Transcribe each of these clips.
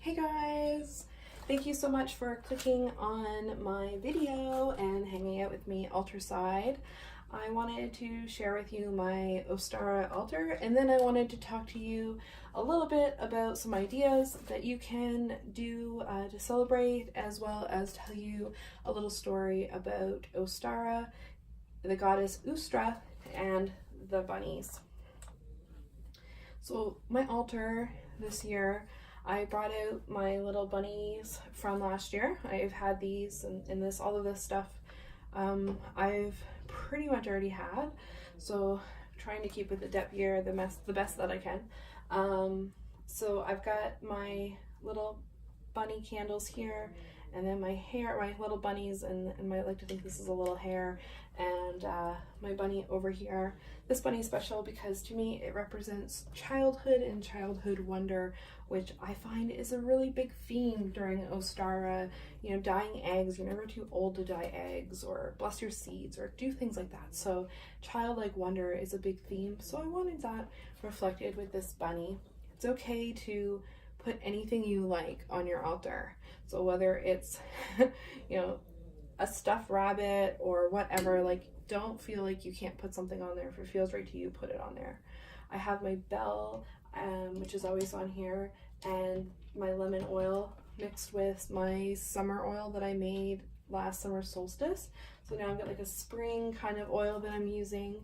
Hey guys! Thank you so much for clicking on my video and hanging out with me altar side. I wanted to share with you my Ostara altar, and then I wanted to talk to you a little bit about some ideas that you can do to celebrate, as well as tell you a little story about Ostara, the goddess Eostre, and the bunnies. So my altar this year, I brought out my little bunnies from last year. I've had these and this, all of this stuff I've pretty much already had, so trying to keep with the depth year the best that I can. So I've got my little bunny candles here, and then my Hare, my little bunnies, and I like to think this is a little Hare, and my bunny over here. This bunny is special because to me it represents childhood and childhood wonder, which I find is a really big theme during Ostara. You know, dying eggs, you're never too old to die eggs, or bless your seeds, or do things like that. So childlike wonder is a big theme, so I wanted that reflected with this bunny. It's okay to put anything you like on your altar. So whether it's, you know, a stuffed rabbit or whatever, like, don't feel like you can't put something on there. If it feels right to you, put it on there. I have my bell, which is always on here, and my lemon oil mixed with my summer oil that I made last summer solstice. So now I've got like a spring kind of oil that I'm using.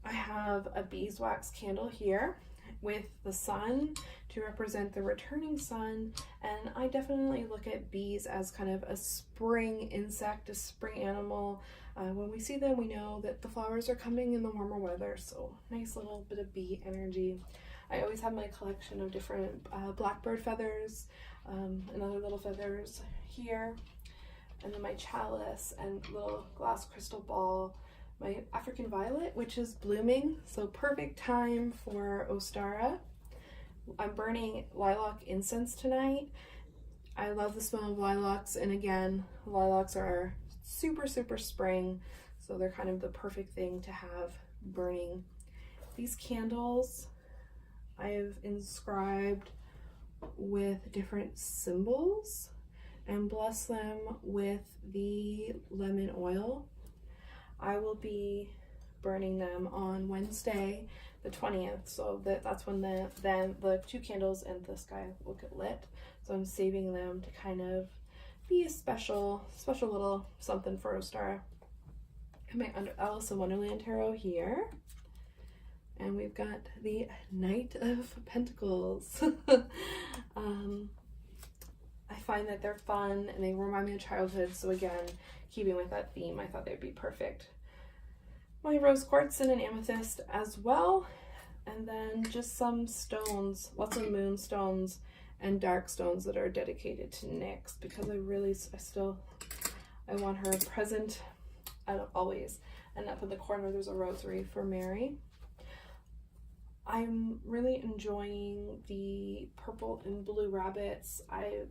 I have a beeswax candle here with the sun to represent the returning sun, and I definitely look at bees as kind of a spring insect, a spring animal. When we see them, we know that the flowers are coming in the warmer weather, so nice little bit of bee energy. I always have my collection of different blackbird feathers and other little feathers here, and then my chalice and little glass crystal ball. My African violet, which is blooming, so perfect time for Ostara. I'm burning lilac incense tonight. I love the smell of lilacs, and again, lilacs are super spring, so they're kind of the perfect thing to have burning. These candles I've inscribed with different symbols and bless them with the lemon oil. I will be burning them on Wednesday the 20th, so that's when the two candles and this guy will get lit. So I'm saving them to kind of be a special little something for Ostara. And my Alice in Wonderland Tarot here, and we've got the Knight of Pentacles. I find that they're fun and they remind me of childhood, so again, keeping with that theme, I thought they'd be perfect. My rose quartz and an amethyst as well, and then just some stones, lots of moonstones and dark stones that are dedicated to Nyx, because I want her present always. And up in the corner there's a rosary for Mary. I'm really enjoying the purple and blue rabbits. I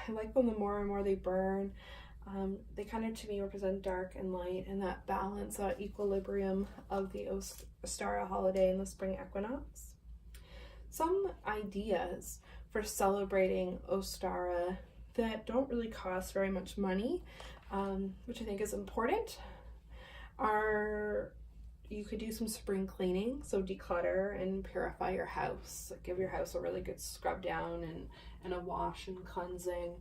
like them the more and more they burn. They kind of, to me, represent dark and light, and that balance, that equilibrium of the Ostara holiday and the spring equinox. Some ideas for celebrating Ostara that don't really cost very much money, which I think is important, are you could do some spring cleaning, so declutter and purify your house. Give your house a really good scrub down and a wash and cleansing.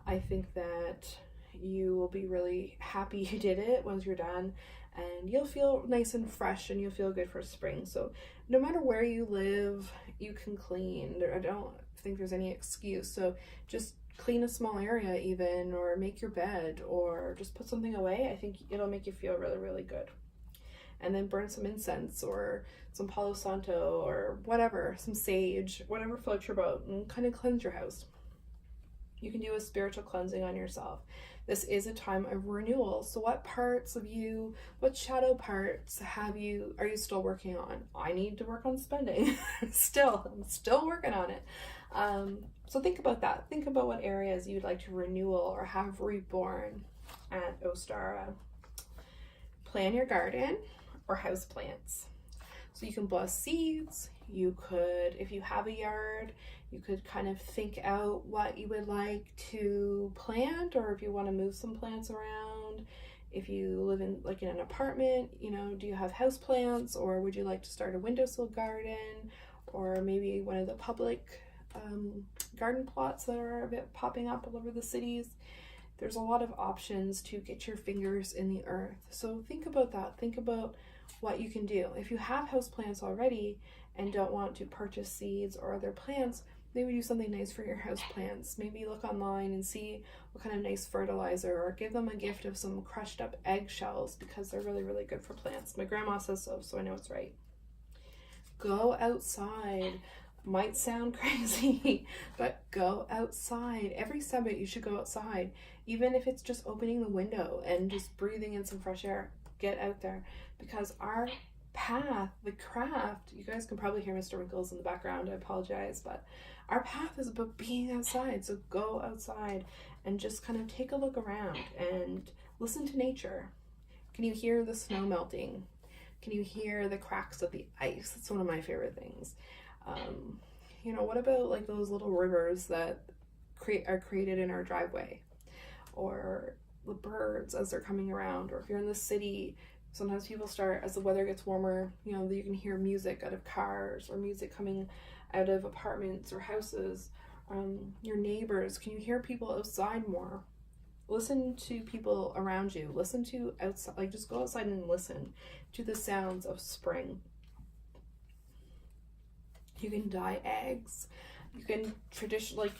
I think that you will be really happy you did it once you're done, and you'll feel nice and fresh, and you'll feel good for spring. So no matter where you live, you can clean. I don't think there's any excuse. So just clean a small area even, or make your bed, or just put something away. I think it'll make you feel really good. And then burn some incense or some Palo Santo or whatever, some sage, whatever floats your boat, and kind of cleanse your house. You can do a spiritual cleansing on yourself. This is a time of renewal. So what parts of you, what shadow parts are you still working on? I need to work on spending. I'm still working on it. So think about that. Think about what areas you'd like to renewal or have reborn at Ostara. Plan your garden or house plants. So you can bless seeds, You could, if you have a yard, you could kind of think out what you would like to plant, or if you want to move some plants around. If you live in like in an apartment, you know, do you have house plants, or would you like to start a windowsill garden, or maybe one of the public garden plots that are a bit popping up all over the cities? There's a lot of options to get your fingers in the earth. So think about that. Think about what you can do. If you have house plants already and don't want to purchase seeds or other plants, maybe do something nice for your house plants. Maybe look online and see what kind of nice fertilizer, or give them a gift of some crushed up eggshells, because they're really, really good for plants. My grandma says so, so I know it's right. Go outside. Might sound crazy, but go outside. Every Sabbath you should go outside, even if it's just opening the window and just breathing in some fresh air. Get out there, because our path, the craft, you guys can probably hear Mr. Winkles in the background, I apologize, but our path is about being outside. So go outside and just kind of take a look around and listen to nature. Can you hear the snow melting? Can you hear the cracks of the ice? It's one of my favorite things. You know, what about like those little rivers that are created in our driveway, or the birds as they're coming around? Or if you're in the city, sometimes people start, as the weather gets warmer, you know, you can hear music out of cars, or music coming out of apartments or houses. Your neighbors, can you hear people outside more? Listen to people around you. Listen to outside, like just go outside and listen to the sounds of spring. You can dye eggs. You can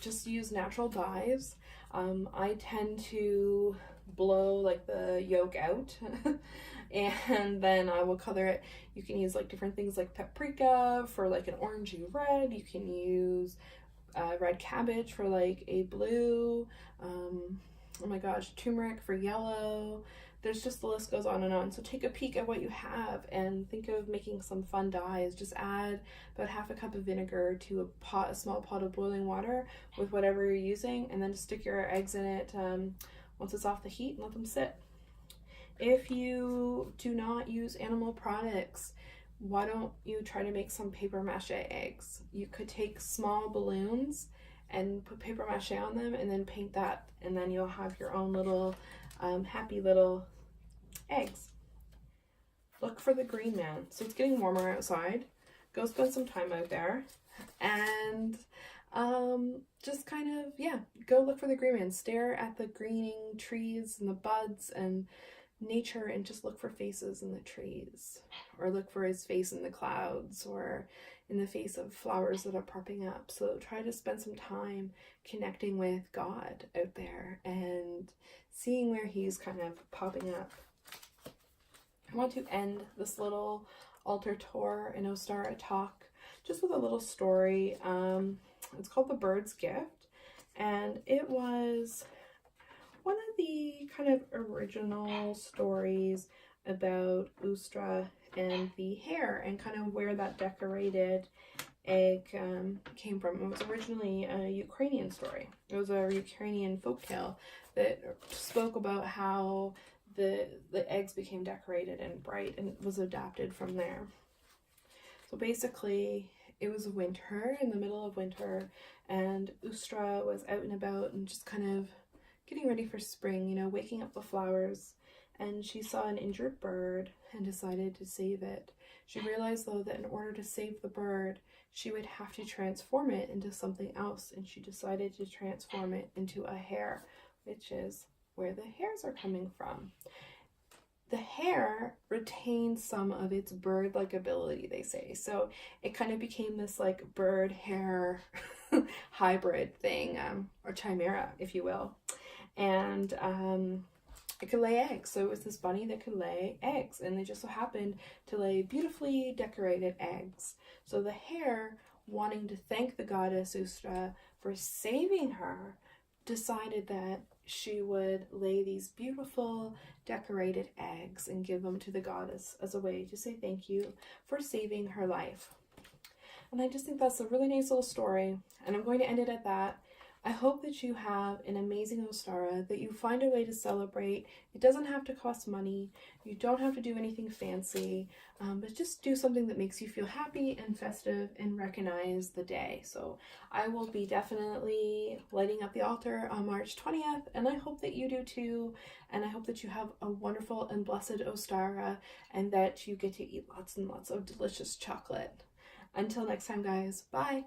just use natural dyes. I tend to blow like the yolk out and then I will color it. You can use like different things like paprika for like an orangey red. You can use red cabbage for like a blue. Oh my gosh, turmeric for yellow. There's just, the list goes on and on. So take a peek at what you have and think of making some fun dyes. Just add about half a cup of vinegar to a small pot of boiling water with whatever you're using, and then just stick your eggs in it once it's off the heat and let them sit. If you do not use animal products, why don't you try to make some paper mache eggs? You could take small balloons and put paper mache on them and then paint that, and then you'll have your own little happy little eggs. Look for the green man. So it's getting warmer outside. Go spend some time out there and just kind of, yeah, go look for the green man. Stare at the greening trees and the buds and nature, and just look for faces in the trees, or look for his face in the clouds, or in the face of flowers that are popping up. So try to spend some time connecting with God out there and seeing where he's kind of popping up. I want to end this little altar tour in Ostara talk just with a little story. It's called The Bird's Gift, and it was one of the kind of original stories about Eostre and the hare, and kind of where that decorated egg came from. It was originally a Ukrainian story. It was a Ukrainian folktale that spoke about how the eggs became decorated and bright, and was adapted from there. So basically, it was winter, in the middle of winter, and Eostre was out and about and just kind of getting ready for spring, you know, waking up the flowers, and she saw an injured bird and decided to save it. She realized, though, that in order to save the bird, she would have to transform it into something else, and she decided to transform it into a hare, which is where the hares are coming from. The hare retained some of its bird-like ability, they say, so it kind of became this like bird-hare hybrid thing, or chimera, if you will. And it could lay eggs. So it was this bunny that could lay eggs, and they just so happened to lay beautifully decorated eggs. So the hare, wanting to thank the goddess Eostre for saving her, decided that she would lay these beautiful decorated eggs and give them to the goddess as a way to say thank you for saving her life. And I just think that's a really nice little story, and I'm going to end it at that. I hope that you have an amazing Ostara, that you find a way to celebrate. It doesn't have to cost money. You don't have to do anything fancy, but just do something that makes you feel happy and festive and recognize the day. So I will be definitely lighting up the altar on March 20th, and I hope that you do too. And I hope that you have a wonderful and blessed Ostara, and that you get to eat lots and lots of delicious chocolate. Until next time, guys, bye!